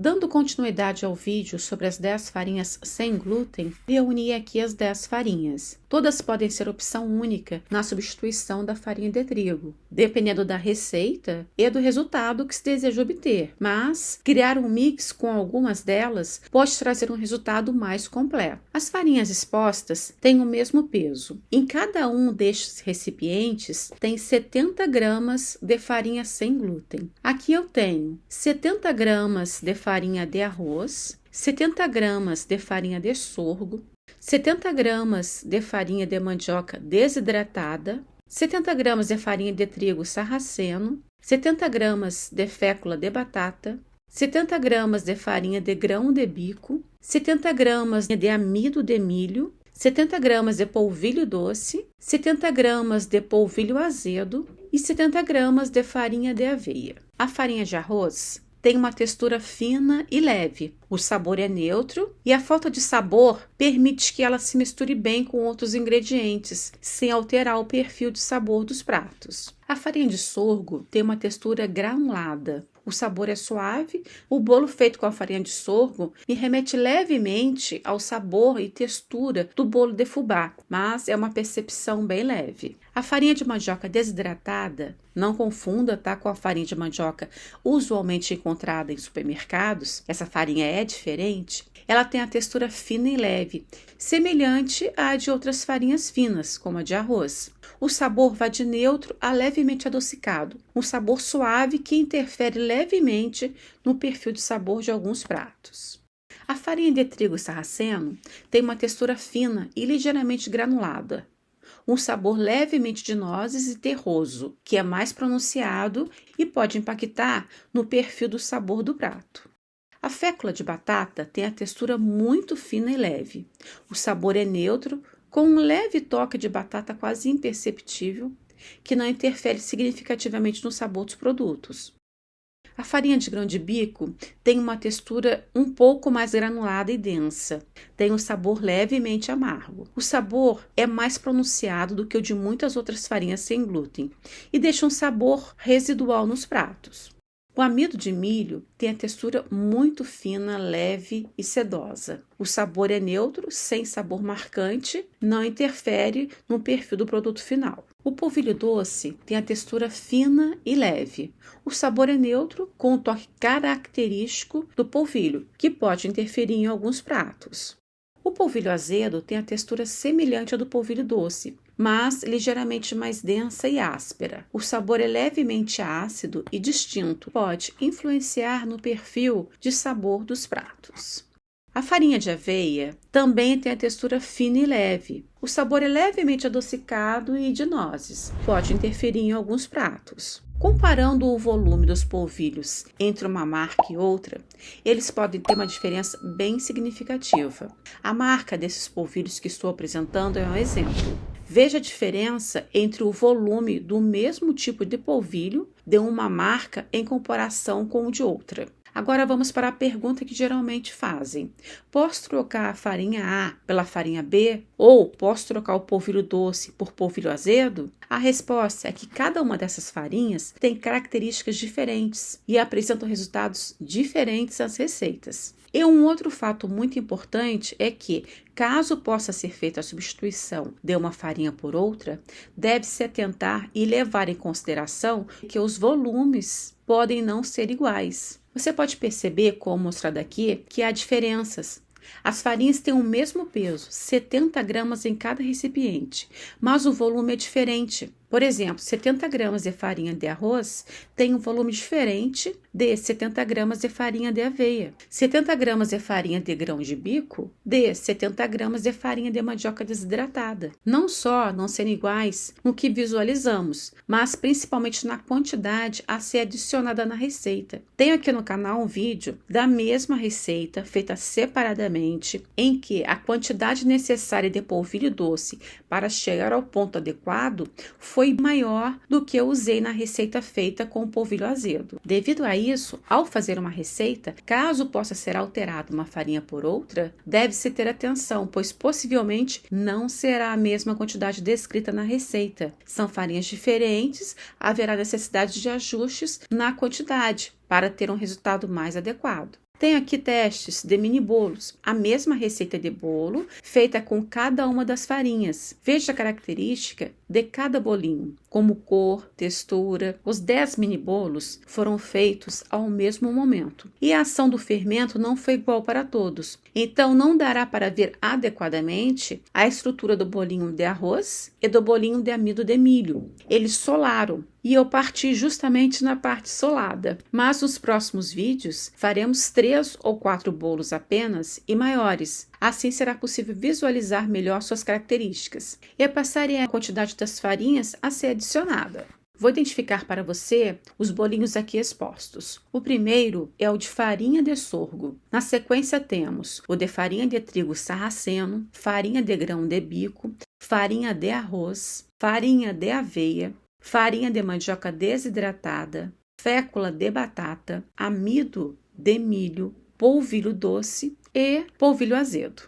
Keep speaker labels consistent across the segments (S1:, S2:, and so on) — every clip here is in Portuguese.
S1: Dando continuidade ao vídeo sobre as 10 farinhas sem glúten, reuni aqui as 10 farinhas. Todas podem ser opção única na substituição da farinha de trigo, dependendo da receita e do resultado que se deseja obter, mas criar um mix com algumas delas pode trazer um resultado mais completo. As farinhas expostas têm o mesmo peso. Em cada um destes recipientes tem 70 gramas de farinha sem glúten. Aqui eu tenho 70 gramas de farinha de arroz, 70 gramas de farinha de sorgo, 70 gramas de farinha de mandioca desidratada, 70 gramas de farinha de trigo sarraceno, 70 gramas de fécula de batata, 70 gramas de farinha de grão de bico, 70 gramas de amido de milho, 70 gramas de polvilho doce, 70 gramas de polvilho azedo e 70 gramas de farinha de aveia. A farinha de arroz tem uma textura fina e leve, o sabor é neutro e a falta de sabor permite que ela se misture bem com outros ingredientes, sem alterar o perfil de sabor dos pratos. A farinha de sorgo tem uma textura granulada. O sabor é suave, o bolo feito com a farinha de sorgo me remete levemente ao sabor e textura do bolo de fubá, mas é uma percepção bem leve. A farinha de mandioca desidratada, não confunda, com a farinha de mandioca usualmente encontrada em supermercados, essa farinha é diferente, ela tem a textura fina e leve, semelhante à de outras farinhas finas, como a de arroz. O sabor vai de neutro a levemente adocicado, um sabor suave que interfere levemente no perfil de sabor de alguns pratos. A farinha de trigo sarraceno tem uma textura fina e ligeiramente granulada, um sabor levemente de nozes e terroso, que é mais pronunciado e pode impactar no perfil do sabor do prato. A fécula de batata tem a textura muito fina e leve. O sabor é neutro, com um leve toque de batata quase imperceptível, que não interfere significativamente no sabor dos produtos. A farinha de grão de bico tem uma textura um pouco mais granulada e densa. Tem um sabor levemente amargo. O sabor é mais pronunciado do que o de muitas outras farinhas sem glúten e deixa um sabor residual nos pratos. O amido de milho tem a textura muito fina, leve e sedosa. O sabor é neutro, sem sabor marcante, não interfere no perfil do produto final. O polvilho doce tem a textura fina e leve. O sabor é neutro, com o toque característico do polvilho, que pode interferir em alguns pratos. O polvilho azedo tem a textura semelhante à do polvilho doce, mas ligeiramente mais densa e áspera. O sabor é levemente ácido e distinto, pode influenciar no perfil de sabor dos pratos. A farinha de aveia também tem a textura fina e leve. O sabor é levemente adocicado e de nozes, pode interferir em alguns pratos. Comparando o volume dos polvilhos entre uma marca e outra, eles podem ter uma diferença bem significativa. A marca desses polvilhos que estou apresentando é um exemplo. Veja a diferença entre o volume do mesmo tipo de polvilho de uma marca em comparação com o de outra. Agora vamos para a pergunta que geralmente fazem. Posso trocar a farinha A pela farinha B? Ou posso trocar o polvilho doce por polvilho azedo? A resposta é que cada uma dessas farinhas tem características diferentes e apresentam resultados diferentes às receitas. E um outro fato muito importante é que, caso possa ser feita a substituição de uma farinha por outra, deve-se atentar e levar em consideração que os volumes podem não ser iguais. Você pode perceber, como mostrado aqui, que há diferenças. As farinhas têm o mesmo peso, 70 gramas em cada recipiente, mas o volume é diferente. Por exemplo, 70 gramas de farinha de arroz tem um volume diferente de 70 gramas de farinha de aveia. 70 gramas de farinha de grão de bico de 70 gramas de farinha de mandioca desidratada. Não só não serem iguais no que visualizamos, mas principalmente na quantidade a ser adicionada na receita. Tenho aqui no canal um vídeo da mesma receita feita separadamente, em que a quantidade necessária de polvilho doce para chegar ao ponto adequado foi maior do que eu usei na receita feita com o polvilho azedo. Devido a isso, ao fazer uma receita, caso possa ser alterada uma farinha por outra, deve-se ter atenção, pois possivelmente não será a mesma quantidade descrita na receita. São farinhas diferentes, haverá necessidade de ajustes na quantidade para ter um resultado mais adequado. Tenho aqui testes de mini bolos, a mesma receita de bolo feita com cada uma das farinhas. Veja a característica de cada bolinho, como cor, textura. Os 10 mini bolos foram feitos ao mesmo momento e a ação do fermento não foi igual para todos. Então não dará para ver adequadamente a estrutura do bolinho de arroz e do bolinho de amido de milho. Eles solaram. E eu parti justamente na parte solada. Mas nos próximos vídeos faremos 3 ou 4 bolos apenas e maiores. Assim será possível visualizar melhor suas características. E passarei a quantidade das farinhas a ser adicionada. Vou identificar para você os bolinhos aqui expostos. O primeiro é o de farinha de sorgo. Na sequência temos o de farinha de trigo sarraceno, farinha de grão de bico, farinha de arroz, farinha de aveia, farinha de mandioca desidratada, fécula de batata, amido de milho, polvilho doce e polvilho azedo.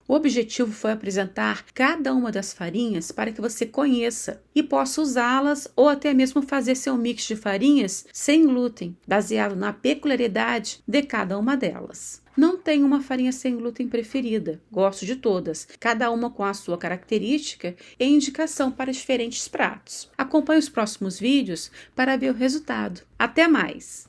S1: O objetivo foi apresentar cada uma das farinhas para que você conheça e possa usá-las ou até mesmo fazer seu mix de farinhas sem glúten, baseado na peculiaridade de cada uma delas. Não tenho uma farinha sem glúten preferida, gosto de todas, cada uma com a sua característica e indicação para diferentes pratos. Acompanhe os próximos vídeos para ver o resultado. Até mais!